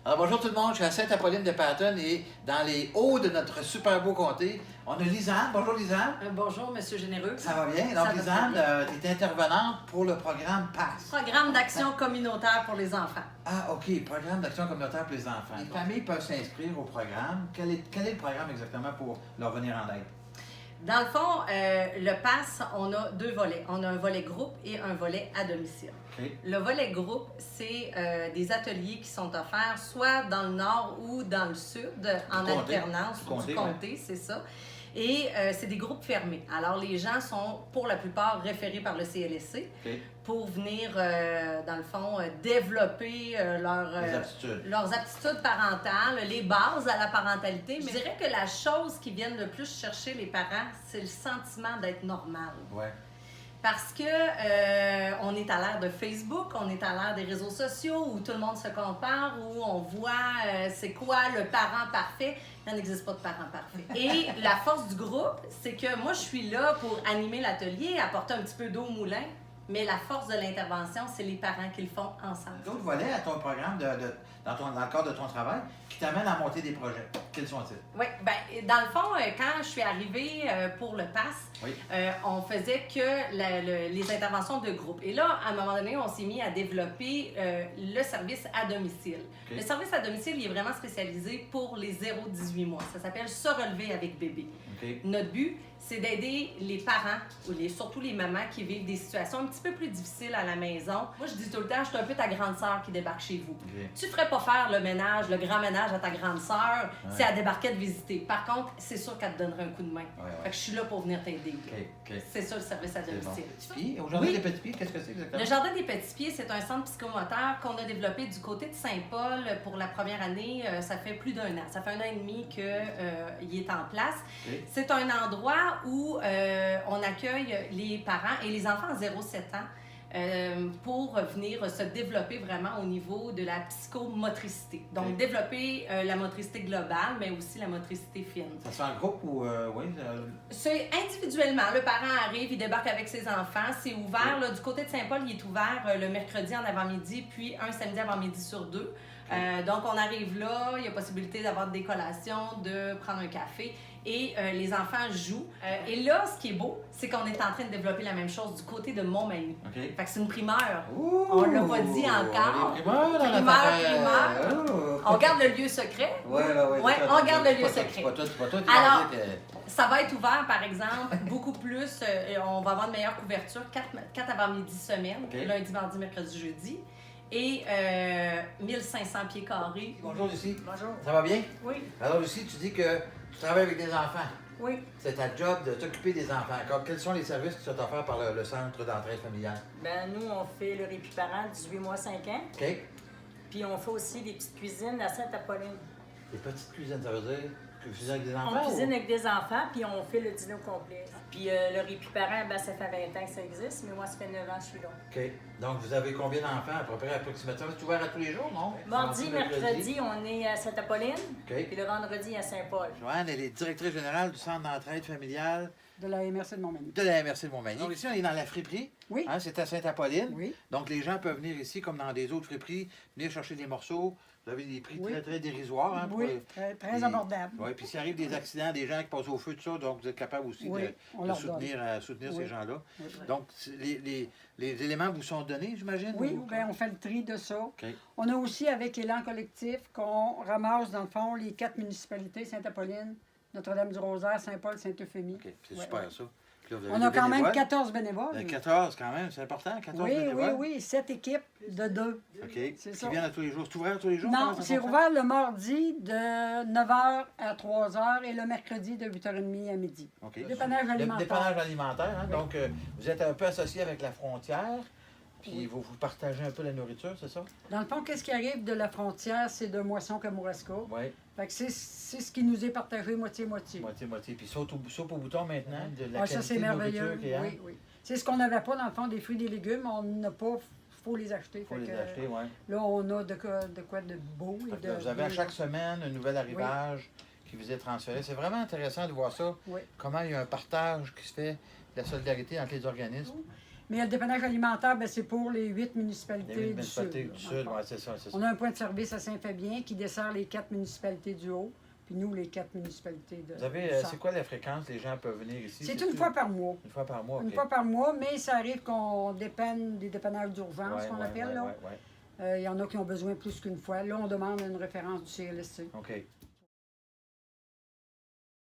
Alors bonjour tout le monde, je suis à Sainte-Apolline-de-Paton et dans les hauts de notre super beau comté, on a Lisanne. Bonjour Lisanne. Bonjour Monsieur Généreux. Ça va bien? Donc Lisanne, tu es intervenante pour le programme PASS. Programme d'action communautaire pour les enfants. Ah ok, programme d'action communautaire pour les enfants. Les familles peuvent s'inscrire au programme. Quel est le programme exactement pour leur venir en aide? Dans le fond, le PASS, on a deux volets. On a un volet groupe et un volet à domicile. Okay. Le volet groupe, c'est des ateliers qui sont offerts soit dans le nord ou dans le sud, en alternance du comté, c'est ça. Et c'est des groupes fermés. Alors, les gens sont, pour la plupart, référés par le CLSC pour venir, dans le fond, développer leurs aptitudes parentales, les bases à la parentalité. Mais je dirais que la chose qui vient le plus chercher les parents, c'est le sentiment d'être normal. Ouais. Parce que on est à l'ère de Facebook, on est à l'ère des réseaux sociaux où tout le monde se compare, où on voit c'est quoi le parent parfait. Il n'existe pas de parent parfait. Et la force du groupe, c'est que moi, je suis là pour animer l'atelier, apporter un petit peu d'eau au moulin, mais la force de l'intervention, c'est les parents qui le font ensemble. D'autres volets à ton programme dans le cadre de ton travail qui t'amènent à monter des projets. Quels sont-ils? Oui, bien, dans le fond, quand je suis arrivée pour le PASS, on faisait que les interventions de groupe. Et là, à un moment donné, on s'est mis à développer le service à domicile. Le service à domicile, il est vraiment spécialisé pour les 0-18 mois. Ça s'appelle « Se relever avec bébé ». Notre but, c'est d'aider les parents, ou surtout les mamans qui vivent des situations un petit peu plus difficiles à la maison. Moi, je dis tout le temps, je suis un peu ta grande sœur qui débarque chez vous. Tu ne ferais pas faire le ménage, le grand ménage à ta grande sœur si elle débarquait de visiter. Par contre, c'est sûr qu'elle te donnerait un coup de main. Fait que je suis là pour venir t'aider. C'est ça le service à domicile. Bon. Au Jardin des Petits Pieds, qu'est-ce que c'est exactement? Le Jardin des Petits Pieds, c'est un centre psychomoteur qu'on a développé du côté de Saint-Paul pour la première année. Ça fait plus d'un an. Ça fait 1 an et demi qu'il est en place. C'est un endroit où on accueille les parents et les enfants à 0-7 ans pour venir se développer vraiment au niveau de la psychomotricité. Donc, développer la motricité globale, mais aussi la motricité fine. Ça se fait en groupe ou... oui? C'est individuellement. Le parent arrive, il débarque avec ses enfants. C'est ouvert. Là, du côté de Saint-Paul, il est ouvert le mercredi en avant-midi, puis un samedi avant-midi sur 2. Donc, on arrive là, il y a possibilité d'avoir des collations, de prendre un café et les enfants jouent. Et là, ce qui est beau, c'est qu'on est en train de développer la même chose du côté de Montmagny. Fait que c'est une primeur. Ouh, on l'a pas dit encore. Primeur. On garde le lieu secret. Oui, on garde le lieu secret. C'est pas toi qui Alors, ça va être ouvert, par exemple, beaucoup plus. On va avoir une meilleure couverture, 4 avant-midi semaine, lundi, mardi, mercredi, jeudi. Et 1500 pieds carrés. Bonjour Lucie. Bonjour. Ça va bien? Oui. Alors Lucie, tu dis que tu travailles avec des enfants. Oui. C'est ta job de t'occuper des enfants. Alors, quels sont les services qui sont offerts par le Centre d'entraide familiale? Ben nous, on fait le répit parent 18 mois 5 ans. OK. Puis on fait aussi des petites cuisines à Sainte-Apolline. Des petites cuisines, ça veut dire que vous cuisinez avec des enfants? On cuisine avec des enfants, puis on fait le dîner au complet. Puis le répit parent, ben ça fait 20 ans que ça existe, mais moi, ça fait 9 ans que je suis là. OK. Donc, vous avez combien d'enfants à peu près approximativement? C'est ouvert à tous les jours, non? Mardi, mercredi, on est à Sainte-Apolline. OK. Puis le vendredi, à Saint-Paul. Joanne, elle est directrice générale du Centre d'entraide familiale de la MRC de Montmagny. De la MRC de Montmagny. Donc ici, on est dans la friperie. Oui. Hein, c'est à Sainte-Apolline. Oui. Donc les gens peuvent venir ici, comme dans des autres friperies, venir chercher des morceaux. Vous avez des prix très, très dérisoires. Hein, oui, très abordables. Oui, puis s'il arrive des accidents, des gens qui passent au feu, tout ça, donc vous êtes capable aussi de soutenir ces gens-là. Oui. Donc les éléments vous sont donnés, j'imagine? Oui, bien, on fait le tri de ça. Okay. On a aussi, avec Élan Collectif, qu'on ramasse, dans le fond, les 4 municipalités, Sainte-Apolline, Notre-Dame-du-Rosaire, Saint-Paul, Saint-Euphémie. OK, c'est super ça. Là, on a quand même 14 bénévoles. 14 quand même, c'est important, 14 bénévoles. Oui, 7 équipes de 2. OK. Qui viennent à tous les jours. C'est ouvert tous les jours? Non, c'est ouvert le mardi de 9h à 3h et le mercredi de 8h30 à midi. OK. Dépannage alimentaire. Le dépannage alimentaire, hein? Oui. Donc, vous êtes un peu associé avec la frontière. Puis vous partagez un peu la nourriture, c'est ça? Dans le fond, qu'est-ce qui arrive de la frontière, c'est de Moisson-Kamouraska. Oui. Fait que c'est ce qui nous est partagé moitié-moitié. Moitié-moitié. Puis soupe au bouton maintenant, de la ça, c'est merveilleux. Oui, oui. C'est ce qu'on n'avait pas, dans le fond, des fruits et des légumes. On n'a pas... Il faut les acheter. Il faut les acheter, oui. Là, on a de quoi de beau. Et vous avez à chaque semaine un nouvel arrivage qui vous est transféré. C'est vraiment intéressant de voir ça. Oui. Comment il y a un partage qui se fait, de la solidarité entre les organismes. Mais le dépannage alimentaire, ben, c'est pour les 8 municipalités Les du municipalités Sud. du Sud, oui, c'est ça, c'est ça. On a un point de service à Saint-Fabien qui dessert les 4 municipalités du Haut, puis nous, les 4 municipalités de Vous avez, du c'est Centre. quoi la fréquence? Les gens peuvent venir ici? C'est une fois par mois. Une fois par mois, Une OK. fois par mois, mais ça arrive qu'on dépanne des dépannages d'urgence, Ouais, qu'on ouais, appelle. ouais, Là. ouais, ouais. Il y en a qui ont besoin plus qu'une fois. Là, on demande une référence du CLSC. OK.